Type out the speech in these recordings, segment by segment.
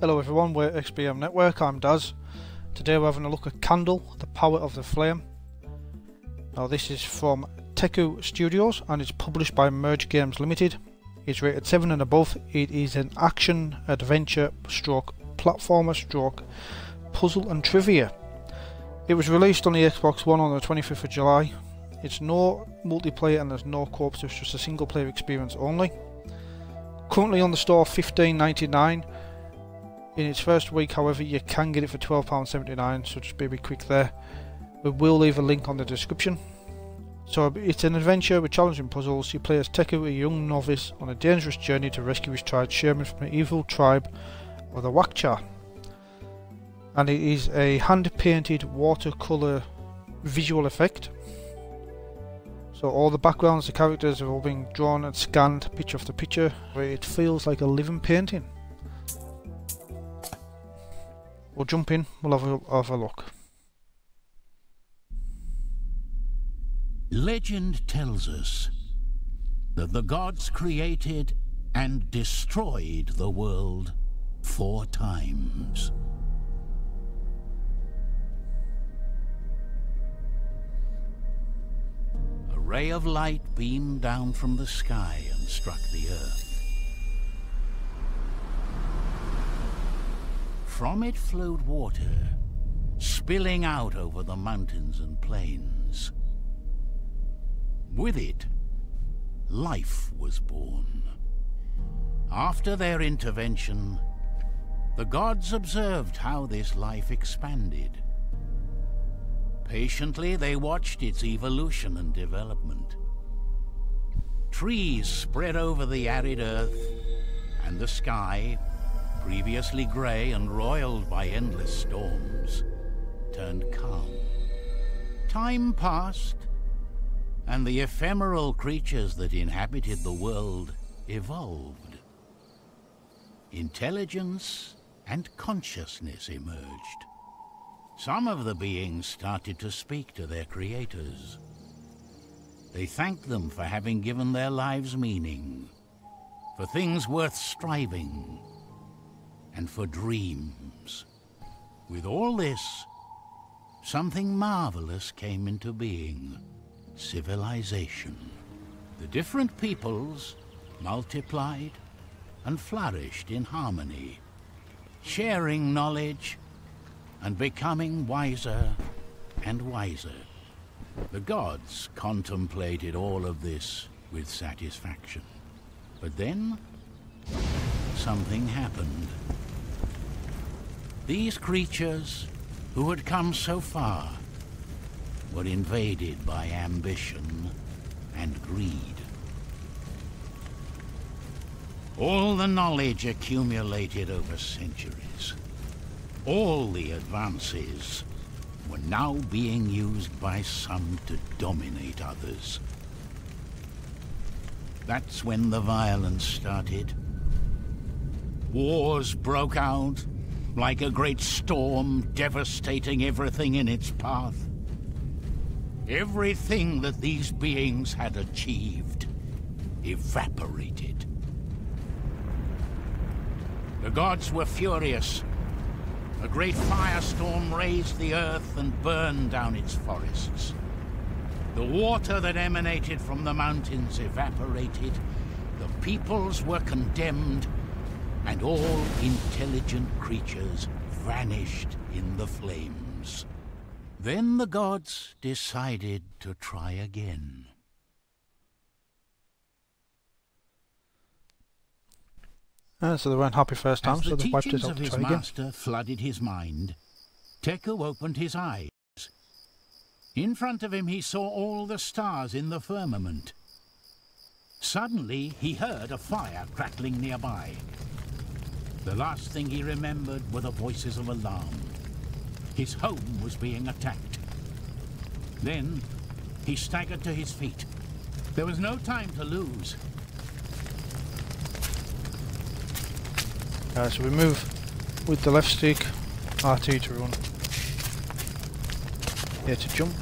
Hello everyone, we're XBM Network, I'm Daz. Today we're having a look at Candle, the Power of the Flame. Now this is from Teku Studios and it's published by Merge Games Limited. It's rated 7 and above. It is an action, adventure, stroke, platformer, stroke, puzzle and trivia. It was released on the Xbox One on the 25th of July. It's no multiplayer and there's no co-op, so it's just a single player experience only. Currently on the store $15.99. In its first week, however, you can get it for £12.79, so just be a bit quick there. We will leave a link on the description. So it's an adventure with challenging puzzles. You play as Teku, a young novice, on a dangerous journey to rescue his tried shaman from an evil tribe of the Wakcha. And it is a hand-painted watercolor visual effect. So all the backgrounds, the characters have all been drawn and scanned picture after picture. It feels like a living painting. We'll jump in, we'll have a look. Legend tells us that the gods created and destroyed the world 4 times. A ray of light beamed down from the sky and struck the earth. From it flowed water, spilling out over the mountains and plains. With it, life was born. After their intervention, the gods observed how this life expanded. Patiently, they watched its evolution and development. Trees spread over the arid earth, and the sky, previously grey and roiled by endless storms, turned calm. Time passed, and the ephemeral creatures that inhabited the world evolved. Intelligence and consciousness emerged. Some of the beings started to speak to their creators. They thanked them for having given their lives meaning, for things worth striving, and for dreams. With all this, something marvelous came into being: civilization. The different peoples multiplied and flourished in harmony, sharing knowledge and becoming wiser and wiser. The gods contemplated all of this with satisfaction. But then, something happened. These creatures, who had come so far, were invaded by ambition and greed. All the knowledge accumulated over centuries, all the advances, were now being used by some to dominate others. That's when the violence started. Wars broke out, like a great storm, devastating everything in its path. Everything that these beings had achieved evaporated. The gods were furious. A great firestorm razed the earth and burned down its forests. The water that emanated from the mountains evaporated. The peoples were condemned, and all intelligent creatures vanished in the flames. Then the gods decided to try again. So they weren't happy first time, so they wiped it As the out teachings to of try his again. master flooded his mind, Teku opened his eyes. In front of him he saw all the stars in the firmament. Suddenly he heard a fire crackling nearby. The last thing he remembered were the voices of alarm. His home was being attacked. Then he staggered to his feet. There was no time to lose. So we move with the left stick, RT to run, here to jump.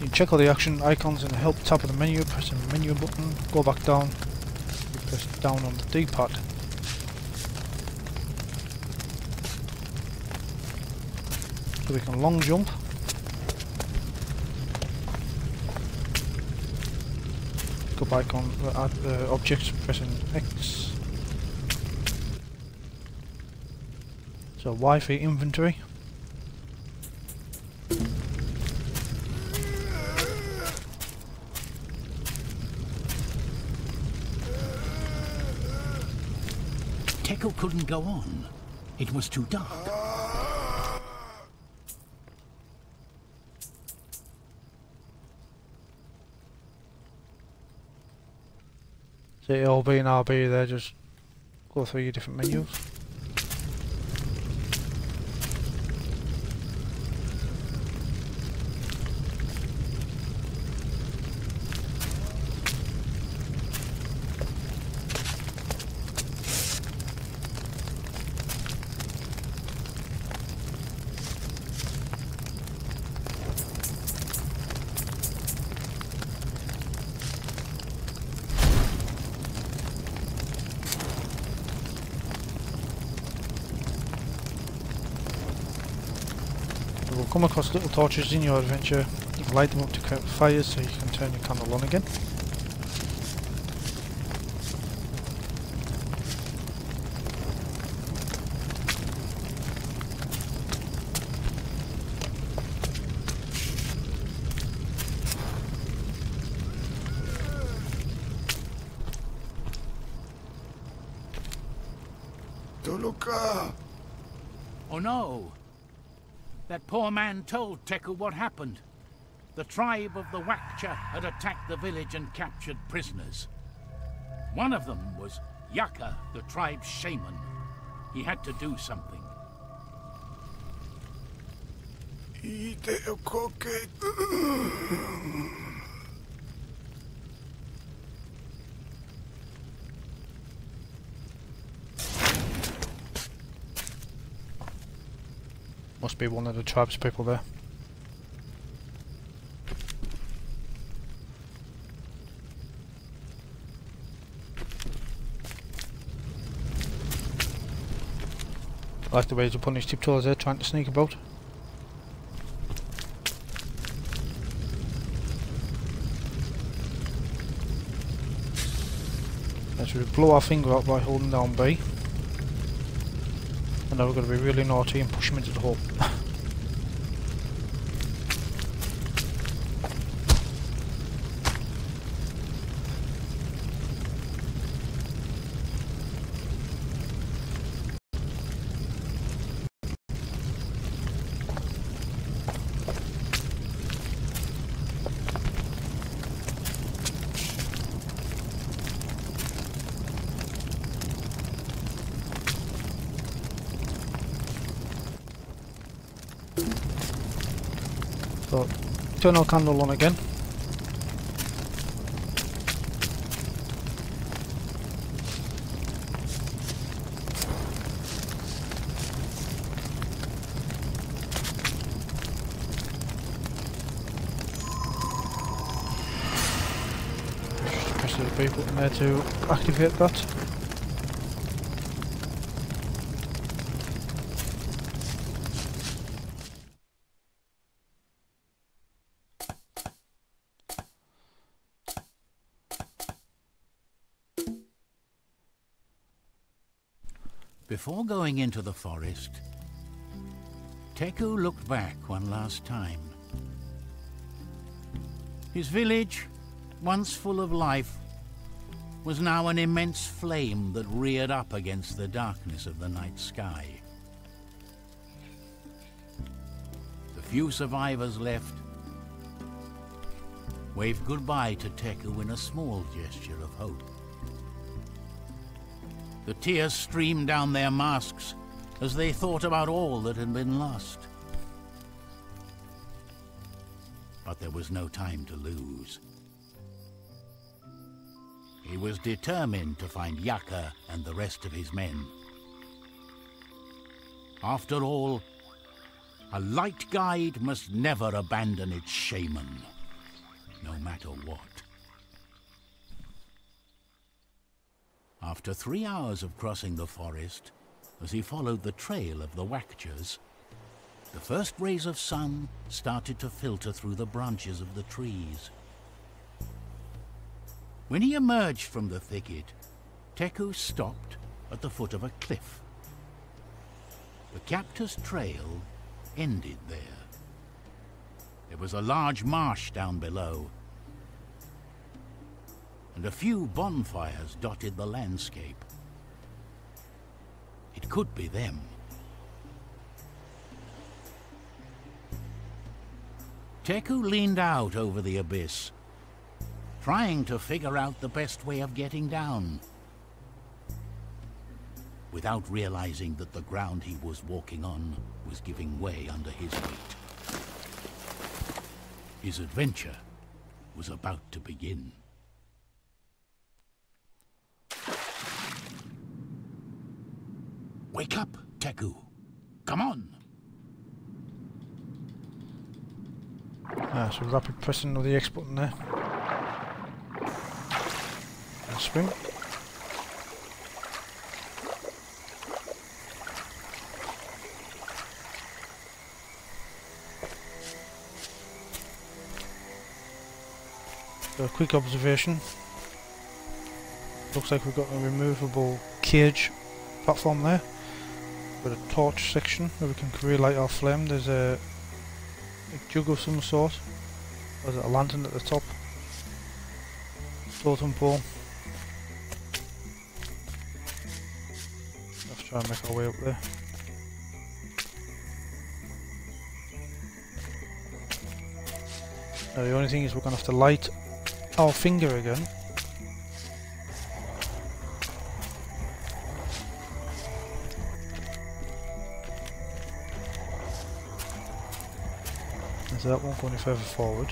You can check all the action icons in the help tab of the menu, press the menu button, go back down, you press down on the D-pad. So we can long jump. Go back on add objects, pressing X. So Wi-Fi inventory. Teku couldn't go on. It was too dark. So LB and RB there, just go through your different menus. You will come across little torches in your adventure. You can light them up to create fires so you can turn your candle on again. Oh no! That poor man told Teku what happened. The tribe of the Wakcha had attacked the village and captured prisoners. One of them was Wakcha, the tribe's shaman. He had to do something. Must be one of the tribe's people there. I like the way he's putting his tiptoes there, trying to sneak about. As we blow our finger out by holding down B. And now we're going to be really naughty and push him into the hole. So, turn our candle on again. Just press the B button there to activate that. Before going into the forest, Teku looked back one last time. His village, once full of life, was now an immense flame that reared up against the darkness of the night sky. The few survivors left waved goodbye to Teku in a small gesture of hope. The tears streamed down their masks as they thought about all that had been lost. But there was no time to lose. He was determined to find Wakcha and the rest of his men. After all, a light guide must never abandon its shaman. no matter what. After 3 hours of crossing the forest, as he followed the trail of the Wakchas, the first rays of sun started to filter through the branches of the trees. When he emerged from the thicket, Teku stopped at the foot of a cliff. The captor's trail ended there. There was a large marsh down below, and a few bonfires dotted the landscape. It could be them. Teku leaned out over the abyss, trying to figure out the best way of getting down, without realizing that the ground he was walking on was giving way under his weight. His adventure was about to begin. Wake up, Teku. Come on. So rapid pressing of the X button there. And swing. So a quick observation. Looks like we've got a removable cage platform there, with a torch section where we can relight our flame. There's a jug of some sort. There's a lantern at the top. Totem pole. Let's try and make our way up there. Now the only thing is we're going to have to light our finger again. So that won't go any further forward.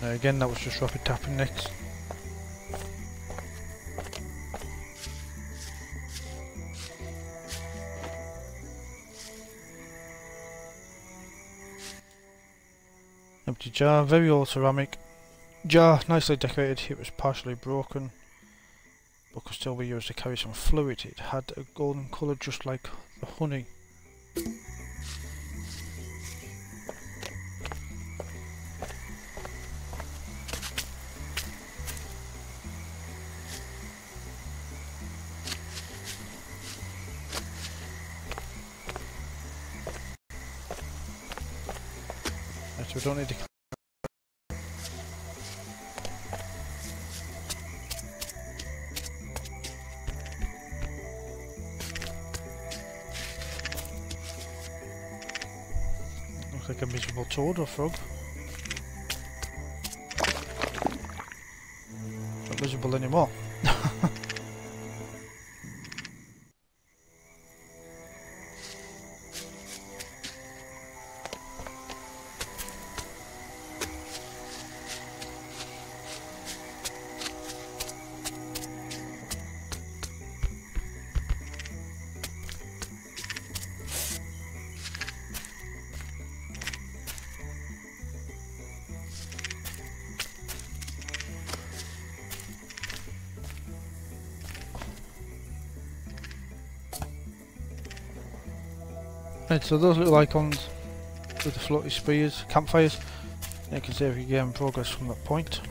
Again, that was just rapid tapping next. Empty jar, very old ceramic jar, nicely decorated. It was partially broken, but could still be used to carry some fluid. It had a golden colour just like the honey. We don't need to. Looks like a miserable toad or frog. Not visible anymore. Right, so those little icons with the floaty spears, campfires, you can save your game progress from that point.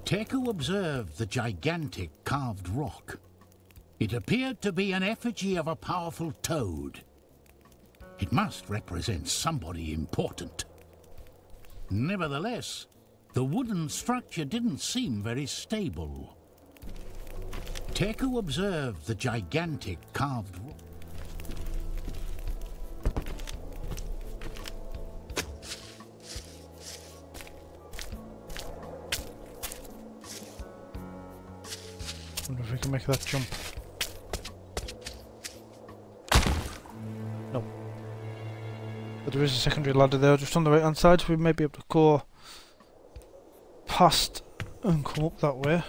Teku observed the gigantic carved rock. It appeared to be an effigy of a powerful toad. It must represent somebody important. Nevertheless, the wooden structure didn't seem very stable. Teku observed the gigantic carved rock. Wonder if we can make that jump. No. But there is a secondary ladder there just on the right hand side, so we may be able to go past and come up that way.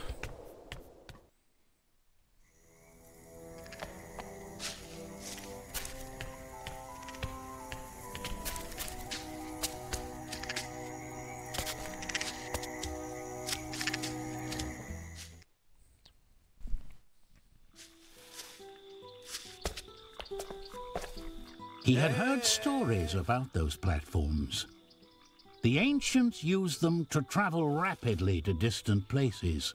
He had heard stories about those platforms. The ancients used them to travel rapidly to distant places.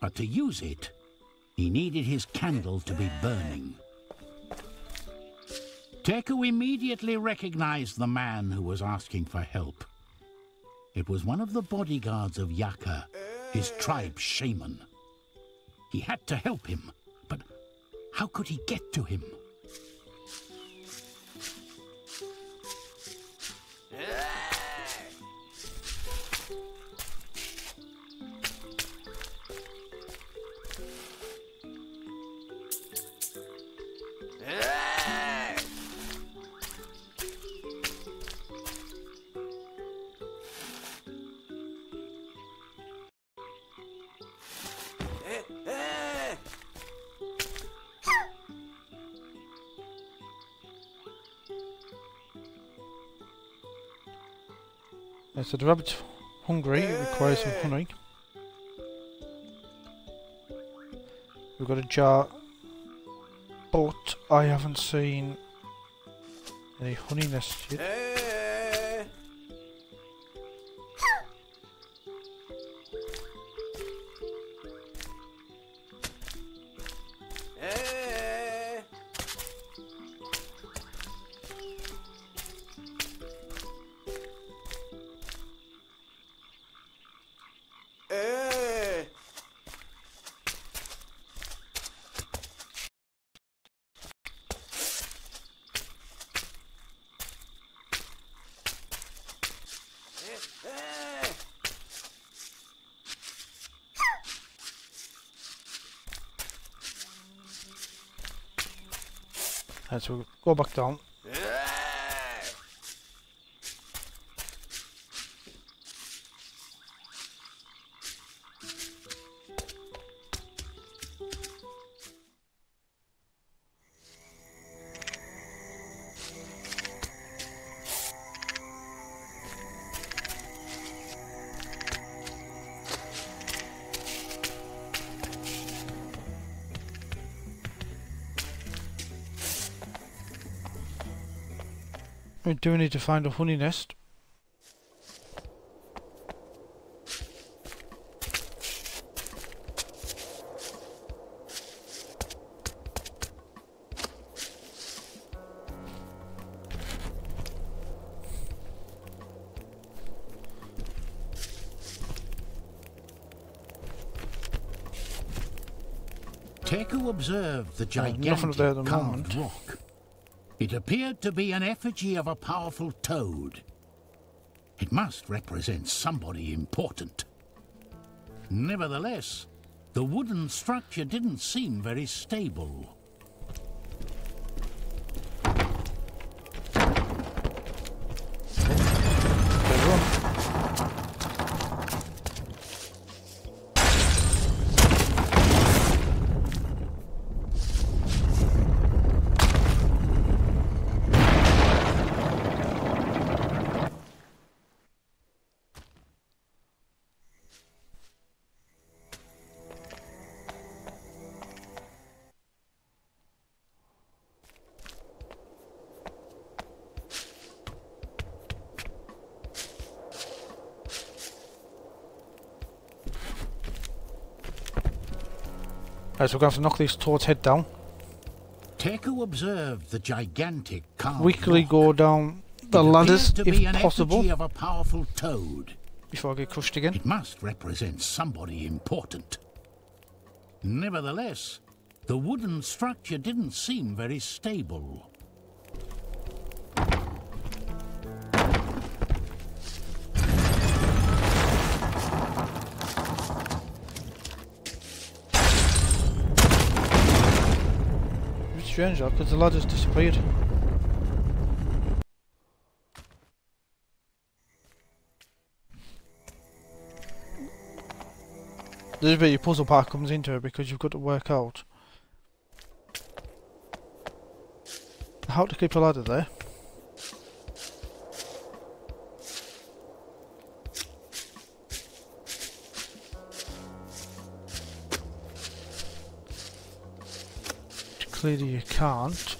But to use it, he needed his candle to be burning. Teku immediately recognized the man who was asking for help. It was one of the bodyguards of Wakcha, his tribe's shaman. He had to help him, but how could he get to him? So the rabbit's hungry, it requires some honey. We've got a jar, but I haven't seen any honey nests yet. Right, so we'll go back down. We do need to find a honey nest. Teku observed the gigantic carved rock. It appeared to be an effigy of a powerful toad. It must represent somebody important. Nevertheless, the wooden structure didn't seem very stable. Right, so we're going to have to knock these toads' head down. Teku observed the gigantic carved Weakly rock. go down the ladders to be an if possible effigy of a powerful toad. before I get crushed again. It must represent somebody important. Nevertheless, the wooden structure didn't seem very stable. It's strange though, because the ladder's disappeared. This is where your puzzle part comes into it, because you've got to work out how to keep a ladder there. Which clearly you can't.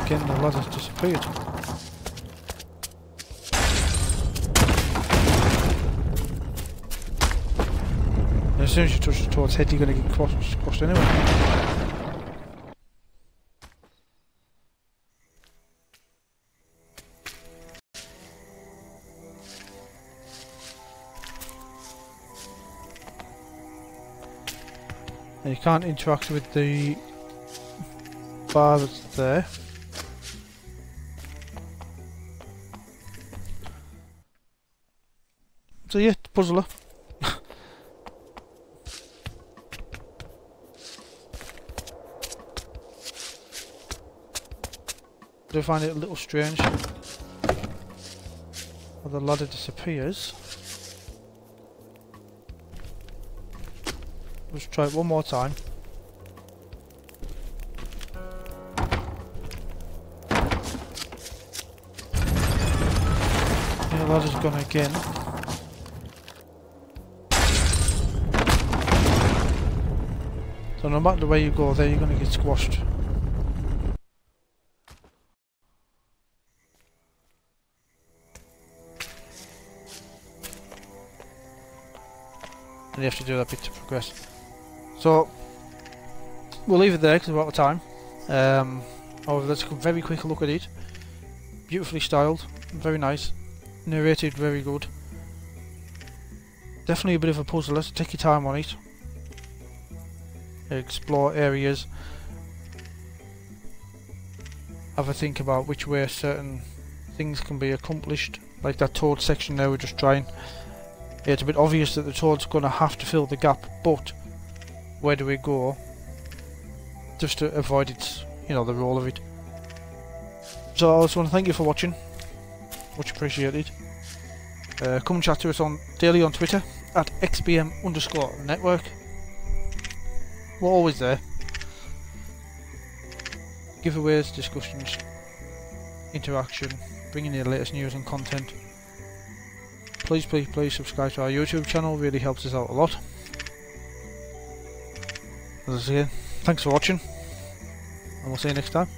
Again, the ladder's disappeared. And as soon as you touch the toad's head, you're going to get squashed anyway. And you can't interact with the bar that's there. So yeah, puzzler. Do find it a little strange how the ladder disappears. Let's try it one more time. Yeah, the ladder's gone again. So no matter where you go there, you're going to get squashed. And you have to do that bit to progress. So we'll leave it there because we're out of time. However, let's have a very quick look at it. Beautifully styled, very nice, narrated very good. Definitely a bit of a puzzle. Let's take your time on it. Explore areas. Have a think about which way certain things can be accomplished. Like that toad section there we're just trying. Yeah, it's a bit obvious that the toad's going to have to fill the gap, but where do we go? Just to avoid its, you know, the role of it. So I just want to thank you for watching. Much appreciated. Come and chat to us daily on Twitter at xbm_network. We're always there. Giveaways, discussions, interaction, bringing you the latest news and content. Please subscribe to our YouTube channel, really helps us out a lot. As I say, thanks for watching, and we'll see you next time.